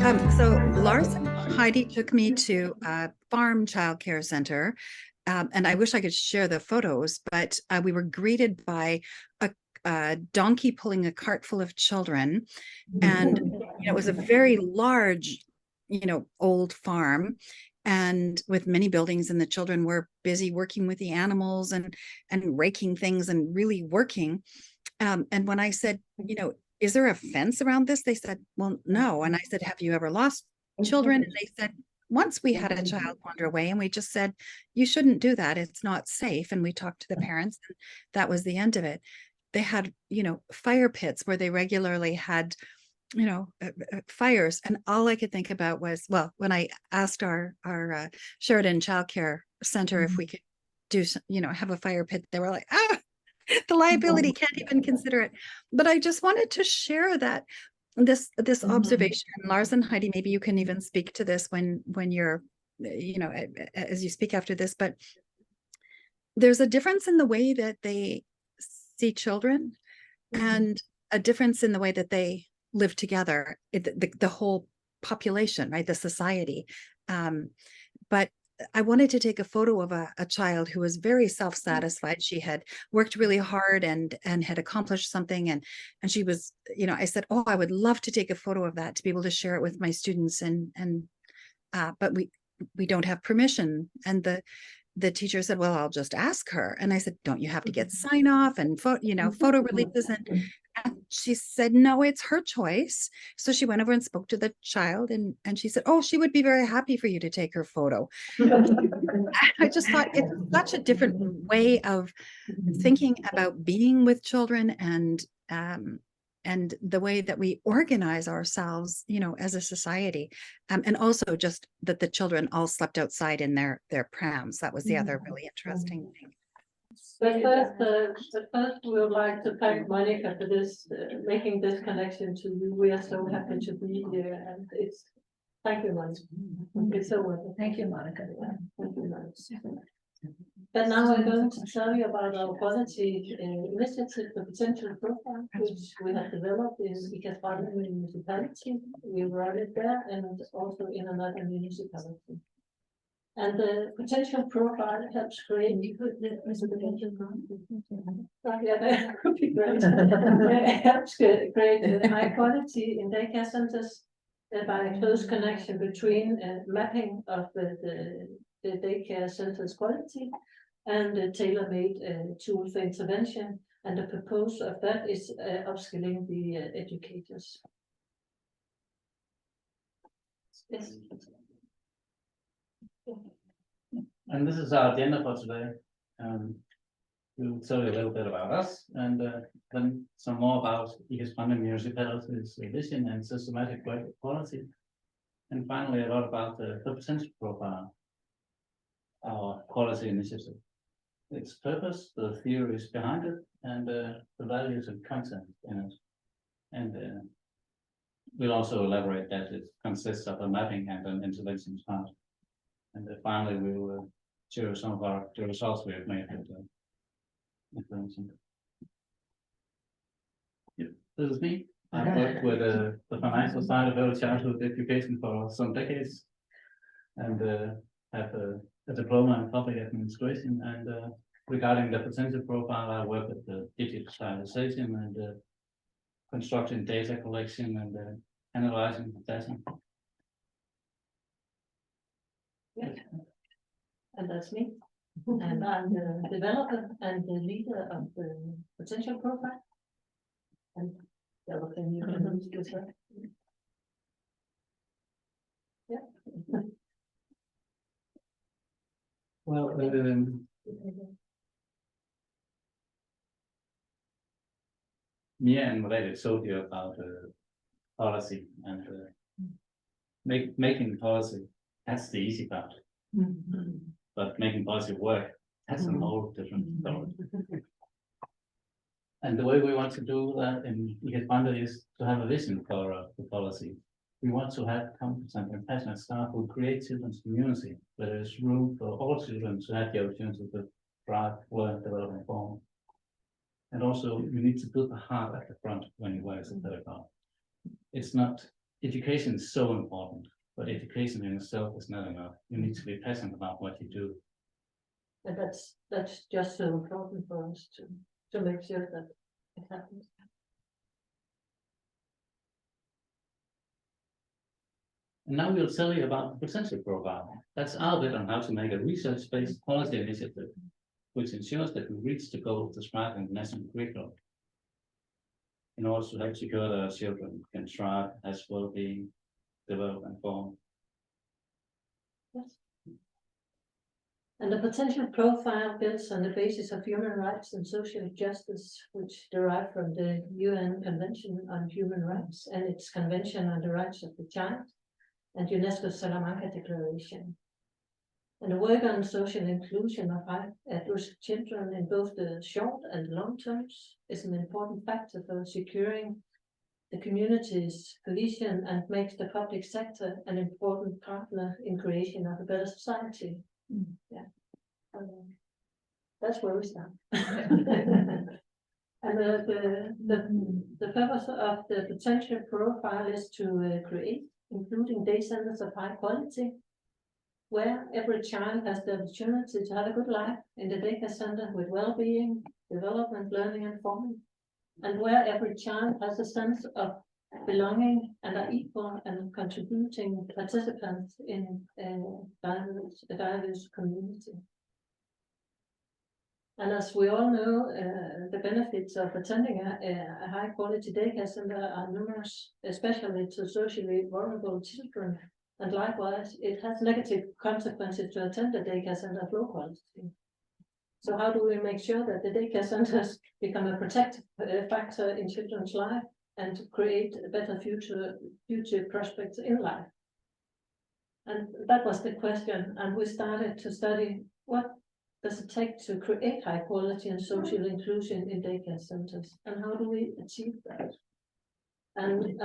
So Lars and Heidi took me to a farm childcare center, and I wish I could share the photos, but we were greeted by a donkey pulling a cart full of children, and it was a very large, old farm, and with many buildings, and the children were busy working with the animals and raking things and really working. And when I said, is there a fence around this? They said, well, no. And I said, have you ever lost children? And they said, once we had a child wander away, and we just said, you shouldn't do that. It's not safe. And we talked to the parents, and that was the end of it. They had, fire pits where they regularly had, fires. And all I could think about was, well, when I asked our Sheridan Childcare Center if we could do, have a fire pit, they were like, the liability, can't even consider it. But I just wanted to share that this observation. Lars and Heidi, maybe you can even speak to this when you're, as you speak after this, but there's a difference in the way that they see children and a difference in the way that they live together, the whole population, right? The society. But I wanted to take a photo of a child who was very self-satisfied. She had worked really hard and had accomplished something. And she was, I said, oh, I would love to take a photo of that to be able to share it with my students. But we don't have permission. And the teacher said, well, I'll just ask her. And I said, don't you have to get sign off and photo releases? And she said, no, it's her choice. So she went over and spoke to the child, and she said, oh, she would be very happy for you to take her photo. I just thought it's such a different way of thinking about being with children and the way that we organize ourselves, as a society. And also just that the children all slept outside in their prams. That was the other really interesting thing. But first, we would like to thank Monica for this, making this connection to you. We are so happy to be here, and thank you, Monica. It's so wonderful. Thank you, Monica. Thank you, Monica. But now I'm going to tell you about our quality initiative, the potential profile, which we have developed in the Falbe municipality. We run it there and also in another municipality. And the potential profile helps create. Yeah, that would be great. It helps create high quality in daycare centers by close connection between mapping of the daycare center's quality and a tailor-made tool for intervention. And the purpose of that is upskilling the educators. Yes. And this is our agenda for today. We'll tell you a little bit about us, and then some more about Falbe municipality's vision and systematic work quality. And finally, a lot about the potential profile, our quality initiative, its purpose, the theories behind it, and the values and content in it. And we'll also elaborate that it consists of a mapping and an intervention part. And finally, we will share some of the results we have made with intervention. Yeah, this is me. I've worked with the financial side of early childhood education for some decades, and have a diploma in public administration. And regarding the potential profile, I work with the digitalization and constructing data collection and analyzing data. Yeah. And that's me. And I'm the developer and the leader of the potential profile. And the other thing you can use as well. Yeah. Well, Mia and Merete told you about policy and making policy. That's the easy part. But making policy work, that's a whole different story. And the way we want to do that in Falbe is to have a vision for the policy. We want to have competent and passionate staff who create children's community, where there is room for all children to have the opportunity to thrive, learn, develop, and form. And also, you need to put the heart at the front when you work as a pedagogue. It's not education is so important, but education in itself is not enough. You need to be passionate about what you do. And that's just so important for us to make sure that it happens. And now we'll tell you about the potential profile. That's our bit on how to make a research-based policy initiative, which ensures that we reach the goal described in the national curriculum. In order to help secure that our children can thrive as well-being, develop and form. Yes. And the potential profile builds on the basis of human rights and social justice, which derive from the UN Convention on Human Rights and its Convention on the Rights of the Child and UNESCO's Salamanca Declaration. And the work on social inclusion of at-risk children in both the short and long terms is an important factor for securing the community's cohesion and makes the public sector an important partner in creation of a better society. Yeah, that's where we start. And the purpose of the potential profile is to create including day centers of high quality, where every child has the opportunity to have a good life in the daycare center with well-being, development, learning, and forming, and where every child has a sense of belonging and are equal and contributing participants in a diverse community. And as we all know, the benefits of attending a high-quality daycare center are numerous, especially to socially vulnerable children. And likewise, it has negative consequences to attend a daycare center of low quality. So how do we make sure that the daycare centers become a protective factor in children's life and to create a better future prospects in life? And that was the question. And we started to study what does it take to create high quality and social inclusion in daycare centers, and how do we achieve that? And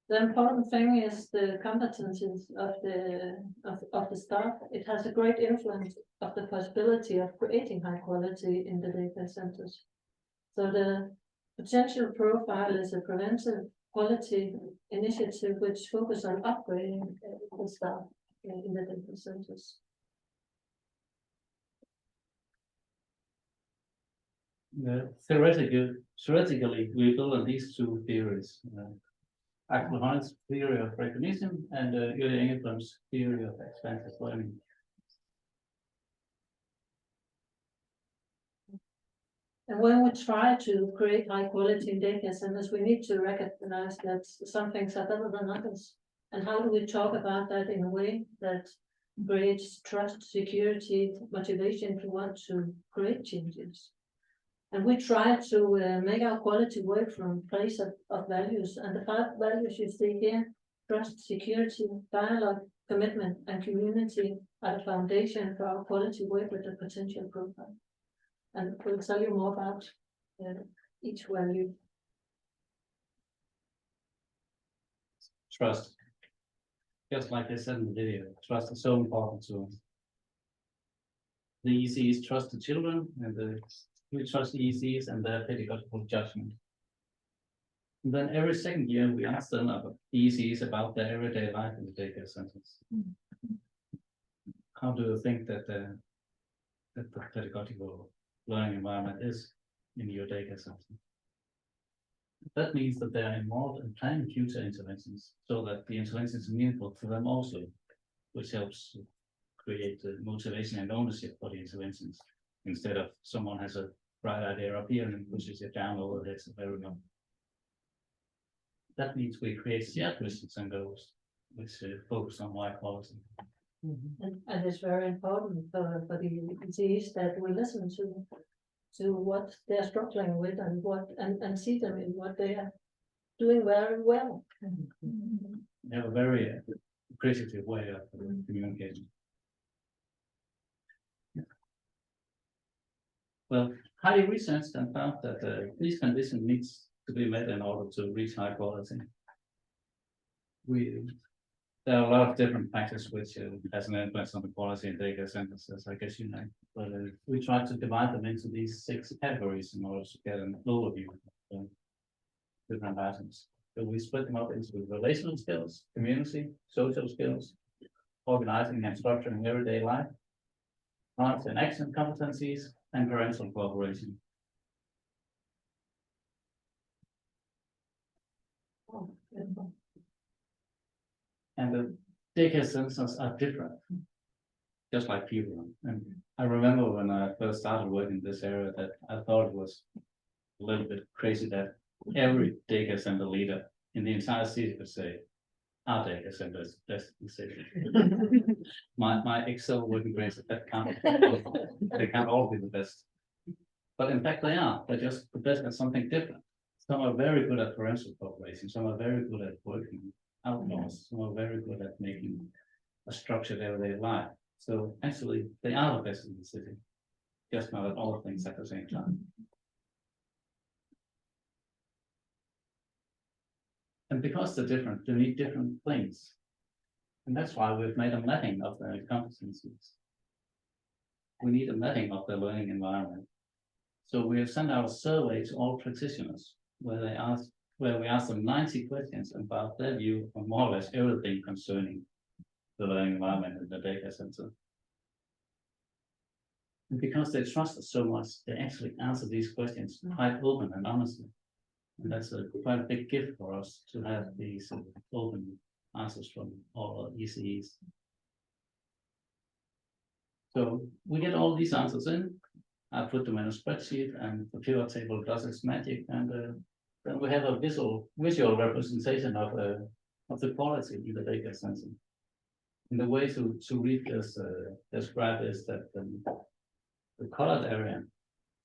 the important thing is the competencies of the staff. It has a great influence of the possibility of creating high quality in the daycare centers. So the potential profile is a preventive quality initiative which focuses on upgrading the staff in the daycare centers. Theoretically, we build on these two theories. Axel Honneth's theory of recognition and Julia Engelbrandt's theory of expansive learning. And when we try to create high quality in daycare centers, we need to recognize that some things are better than others. And how do we talk about that in a way that creates trust, security, motivation to want to create changes? And we try to make our quality work from a place of values. And the 5 values you see here, trust, security, dialogue, commitment, and community are the foundation for our quality work with the potential profile. And we'll tell you more about each value. Trust. Just like I said in the video, trust is so important to us. The ECEs trust the children, and we trust the ECEs and their pedagogical judgment. And then every second year, we ask them about the ECEs about their everyday life in the daycare centers. How do you think that the pedagogical learning environment is in your daycare center? That means that they are involved in planning future interventions so that the interventions are meaningful for them also, which helps create the motivation and ownership for the interventions, instead of someone has a bright idea up here and pushes it down over the heads of everyone. That means we create shared visions and goals, which focus on high quality. And it's very important for the ECEs that we listen to what they're struggling with and see them in what they are doing very well. They have a very appreciative way of communicating. Well, Heidi researched and found that these conditions needs to be met in order to reach high quality. There are a lot of different factors which has an influence on the quality in daycare centers, as I guess you know. But we try to divide them into these 6 categories in order to get an overview of different items. So we split them up into relational skills, community, social skills, organizing and structuring everyday life, arts and action competencies, and parental cooperation. Oh, beautiful. And the daycare centers are different, just like people. And I remember when I first started working in this area that I thought it was a little bit crazy that every daycare center leader in the entire city could say, our daycare center is the best in the city. My Excel working grades that can't, they can't all be the best. But in fact, they are. They're just the best at something different. Some are very good at parental cooperation. Some are very good at working outdoors. Some are very good at making a structured everyday life. So actually, they are the best in the city, just not at all things at the same time. And because they're different, they need different things. And that's why we've made a mapping of their competencies. We need a mapping of their learning environment. So we have sent out a survey to all practitioners where we asked them 90 questions about their view of more or less everything concerning the learning environment in the daycare center. And because they trust us so much, they actually answer these questions quite open and honestly. And that's quite a big gift for us to have these open answers from all our ECEs. So we get all these answers in. I put them in a spreadsheet, and the pivot table does its magic, and then we have a visual representation of the quality in the daycare center. And the way to read this graph is that the colored area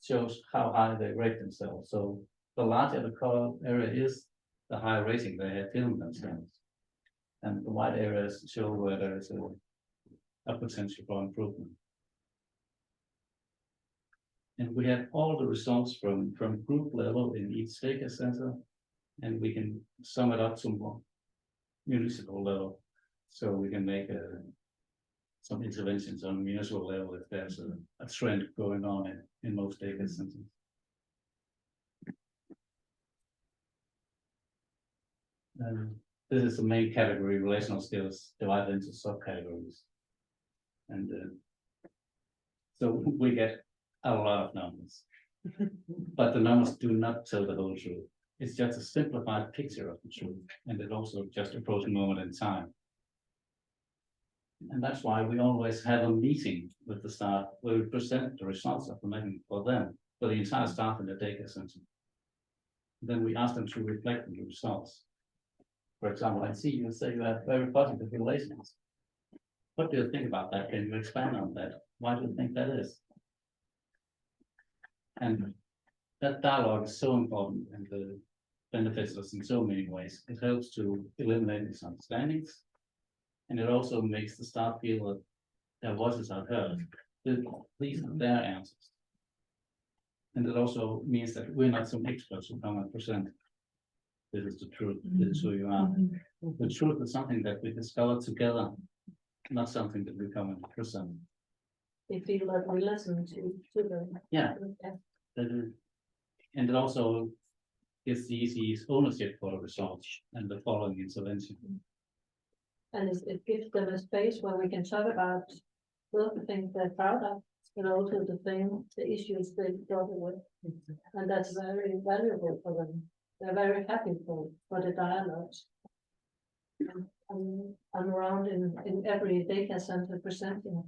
shows how high they rate themselves. So the larger the colored area is, the higher rating they have given themselves. And the white areas show where there is a potential for improvement. And we have all the results from group level in each daycare center, and we can sum it up to more municipal level. So we can make some interventions on municipal level if there's a trend going on in most daycare centers. This is the main category, relational skills, divided into subcategories. And so we get a lot of numbers, but the numbers do not tell the whole truth. It's just a simplified picture of the truth, and it also just approaches a moment in time. And that's why we always have a meeting with the staff where we present the results of the meeting for them, for the entire staff in the daycare center. Then we ask them to reflect on the results. For example, I see you say you have very positive relations. What do you think about that? Can you expand on that? Why do you think that is? And that dialogue is so important and benefits us in so many ways. It helps to eliminate misunderstandings, and it also makes the staff feel that their voices are heard. These are their answers. And it also means that we're not some experts who come and present. This is the truth. This is who you are. The truth is something that we discover together, not something that we come and present. They feel that we listen to them. Yeah. And it also gives the ECEs ownership for the results and the following intervention. And it gives them a space where we can talk about both the things they're proud of, but also the issues they struggle with. And that's very valuable for them. They're very happy for the dialogues. I'm around in every daycare center presenting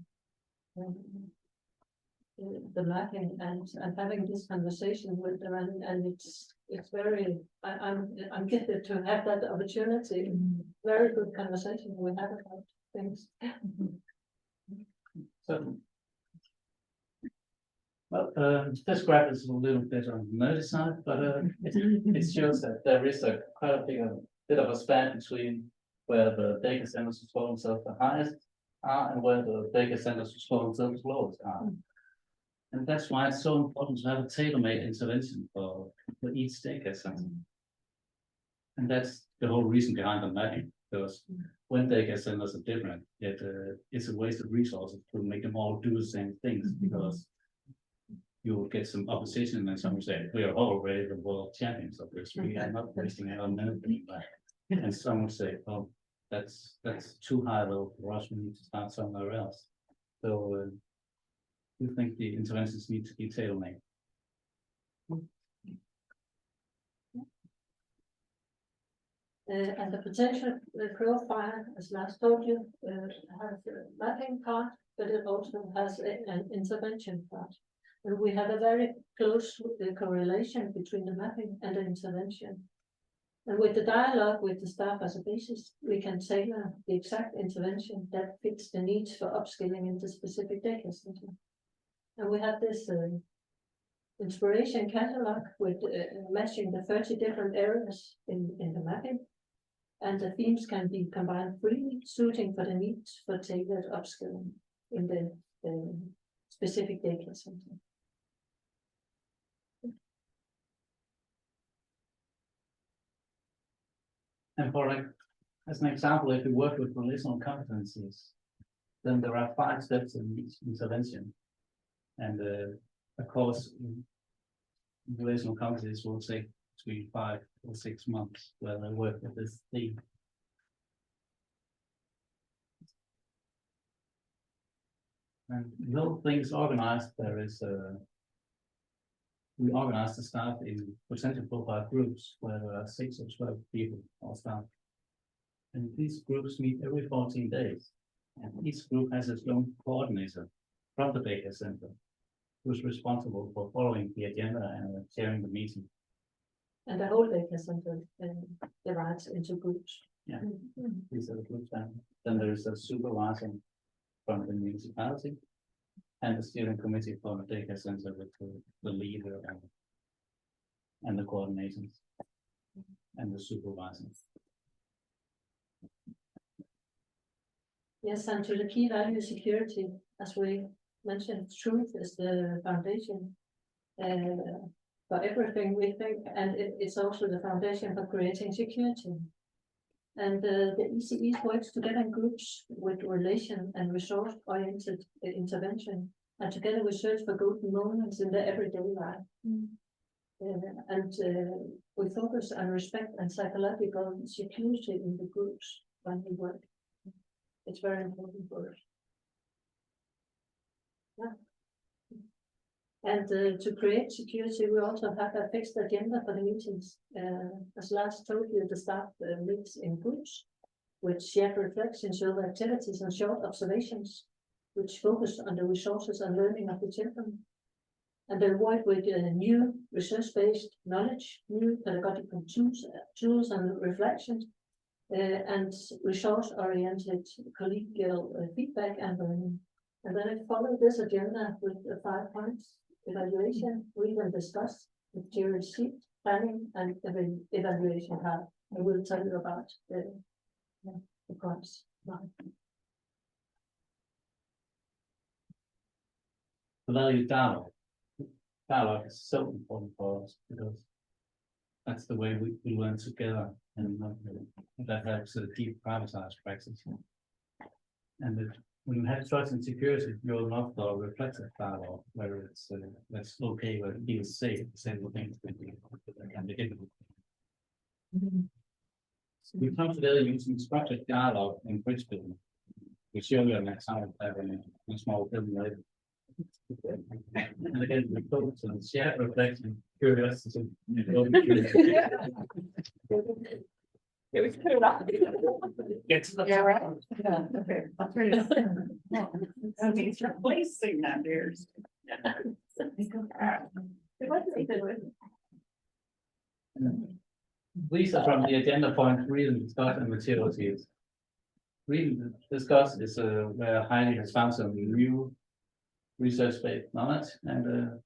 the mapping and having this conversation with them, and it's very I'm gifted to have that opportunity. Very good conversation we have about things. So, well, this graph is a little bit on the nerdy side, but it shows that there is quite a bit of a span between where the daycare centers who score themselves the highest are and where the daycare centers who score themselves the lowest are. And that's why it's so important to have a tailor-made intervention for each daycare center. And that's the whole reason behind the mapping, because when daycare centers are different, it's a waste of resources to make them all do the same things, because you will get some opposition, and some will say, we are already the world champions of this, we are not wasting our money. And some will say, oh, that's too high level for us, we need to start somewhere else. So you think the interventions need to be tailor-made? And the potential profile, as Lars told you, has a mapping part, but it also has an intervention part. And we have a very close correlation between the mapping and the intervention. And with the dialogue with the staff as a basis, we can tailor the exact intervention that fits the needs for upskilling in the specific daycare center. And we have this inspiration catalog with matching the 30 different areas in the mapping. And the themes can be combined freely, suiting for the needs for tailored upskilling in the specific daycare center. And for like, as an example, if we work with relational competencies, then there are 5 steps in each intervention. And of course, relational competencies will take between 5 or 6 months where they work with this theme. And the whole thing is organized. There is we organize the staff in potential profile groups where there are 6 or 12 people or staff. And these groups meet every 14 days. And each group has its own coordinator from the daycare center, who's responsible for following the agenda and chairing the meeting. And the whole daycare center divides into groups. Yeah, these are the groups. Then there is a supervisor from the municipality and the steering committee for the daycare center with the leader and the coordinators and the supervisors. Yes, and to the key value security, as we mentioned, truth is the foundation for everything we think, and it's also the foundation for creating security. And the ECEs works together in groups with relation and resource-oriented intervention, and together we search for golden moments in their everyday life. We focus on respect and psychological security in the groups when we work. It's very important for us. Yeah. And to create security, we also have a fixed agenda for the meetings. As Lars told you, the staff meets in groups with shared reflections, show activities and short observations, which focus on the resources and learning of the children. And they work with new research-based knowledge, new pedagogical tools and reflections, and resource-oriented collegial feedback and learning. And then I follow this agenda with 5 points: evaluation, read and discuss, material sheet, planning, and evaluation part. I will tell you about the points. The value dialogue. Dialogue is so important for us because that's the way we learn together, and that helps to keep privatized practice. And when you have trust and security, you'll not for reflective dialogue, where it's that's okay, where it feels safe, the same thing can be difficult. So we come together using structured dialogue in bridge building. We show you an example of that in a small building later. And again, we focus on shared reflection, curiosity. Yeah, we can put it on. Get to the Yeah, right. Yeah, okay. I'll turn it on. That means replacing that ears. These are from the agenda point, read and discuss and materials. Read and discuss is where Heidi has found some new research-based knowledge and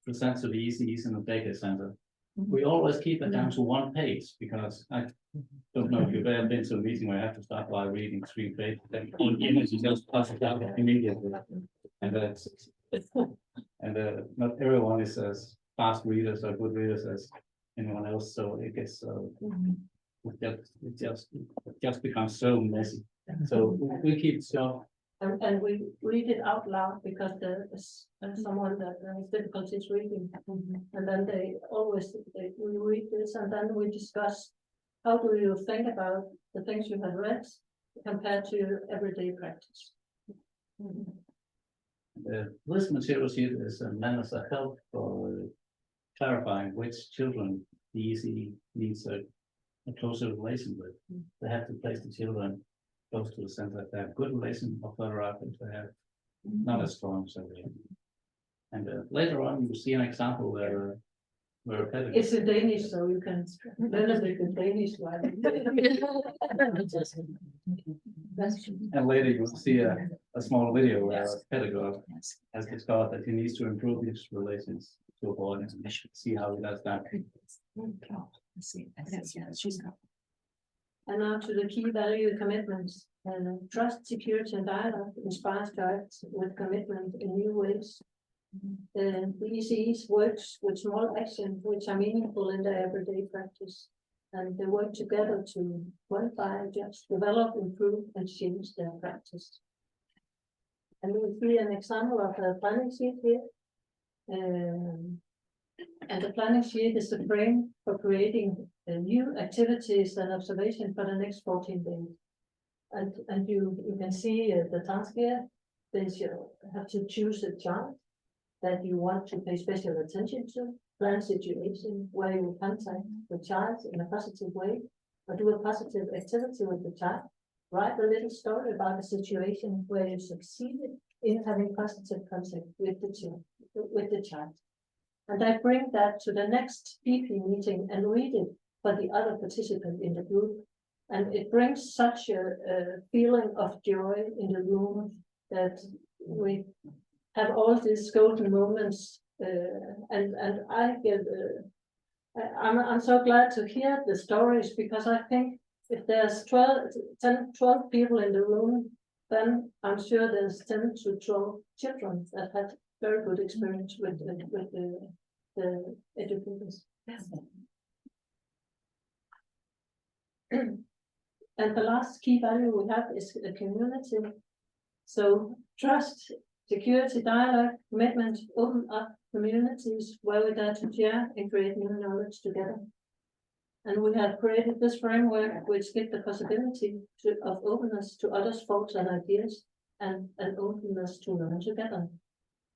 presents to the ECEs in the daycare center. We always keep it down to 1 page because I don't know if you've ever been to a meeting where I have to start by reading 3 pages, then all the energy just passes out immediately. And not everyone is as fast readers or good readers as anyone else, so it gets it just becomes so messy. So we keep it short And we read it out loud because there is someone that has difficulties reading. And then we read this and then we discuss, how do you think about the things you have read compared to your everyday practice? This material sheet is meant as a help for clarifying which children the ECE needs a closer relation with. They have to place the children close to the center. They have good relation, or further up if they have not as strong. So and later on, you see an example where It's in Danish, so you can learn a bit in Danish. and later you will see a small video where a pedagogue has discovered that he needs to improve his relations to avoid and see how he does that. And now to the key value commitments. Trust, security, and dialogue inspires guides with commitment in new ways. The ECEs works with small actions which are meaningful in their everyday practice. And they work together to modify, adjust, develop, improve, and change their practice. And we see an example of a planning sheet here. And the planning sheet is the frame for creating new activities and observation for the next 14 days. And you can see the task here. Then you have to choose a child that you want to pay special attention to, plan situation where you contact the child in a positive way, or do a positive activity with the child. Write a little story about a situation where you succeeded in having positive contact with the child. And I bring that to the next PP meeting and read it for the other participant in the group. And it brings such a feeling of joy in the room that we have all these golden moments. And I get, I'm so glad to hear the stories, because I think if there's 12 people in the room, then I'm sure there's 10 to 12 children that had very good experience with the educators. And the last key value we have is the community. So trust, security, dialogue, commitment, open up communities where we dare to share and create new knowledge together. And we have created this framework which gives the possibility of openness to others' thoughts and ideas, and an openness to learn together.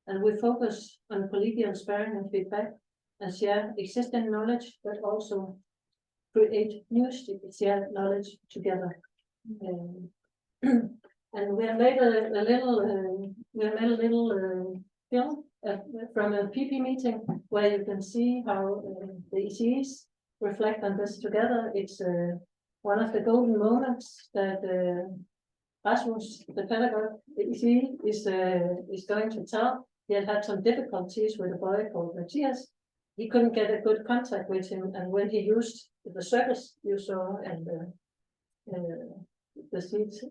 And we focus on collegial sparing and feedback, and share existing knowledge, but also create new shared knowledge together. And we have made a little film from a PP meeting where you can see how the ECEs reflect on this together. It's one of the golden moments that Rasmus, the pedagogue, the ECE, is going to tell. He had some difficulties with a boy called Matthias. He couldn't get a good contact with him, and when he used the service you saw and the seats,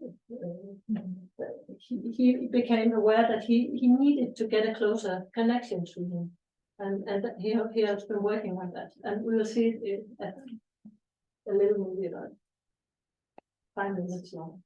he became aware that he needed to get a closer connection to him, and he has been working on that, and we will see it at a little movie about 5 minutes long.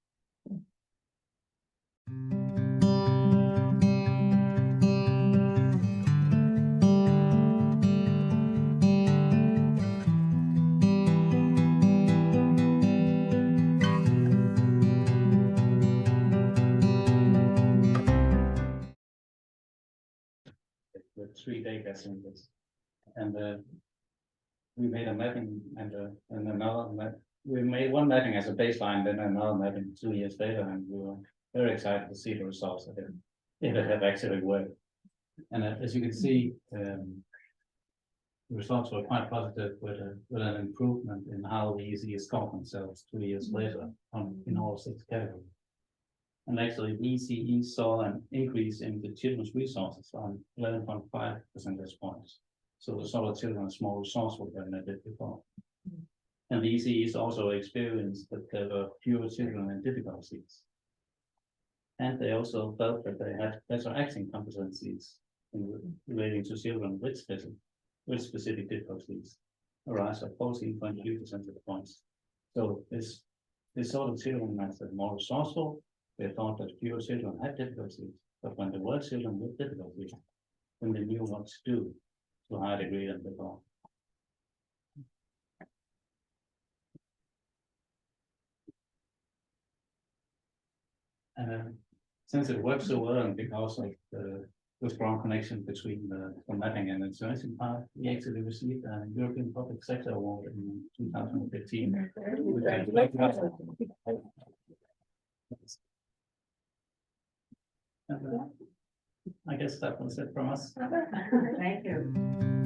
With 3 data centers, and we made a mapping and another we made one mapping as a baseline, then another mapping 2 years later, and we were very excited to see the results of it, if it had actually worked. And as you can see, the results were quite positive, with an improvement in how the ECE score themselves 2 years later in all 6 categories. And actually, ECE saw an increase in the children's resources on 11.5 percentage points. So the sort of children are more resourceful than they did before. And the ECEs also experienced that there were fewer children in difficulties. And they also felt that they had better acting competencies in relating to children with specific difficulties, a rise of 14.3 percentage points. So this sort of children are more resourceful, they thought that fewer children had difficulties, but when there were children with difficulties, then they knew what to do to a higher degree than before. Since it works so well and because of the strong connection between the mapping and insurance part, we actually received a European Public Sector Award in 2015. I guess that was it from us. Thank you.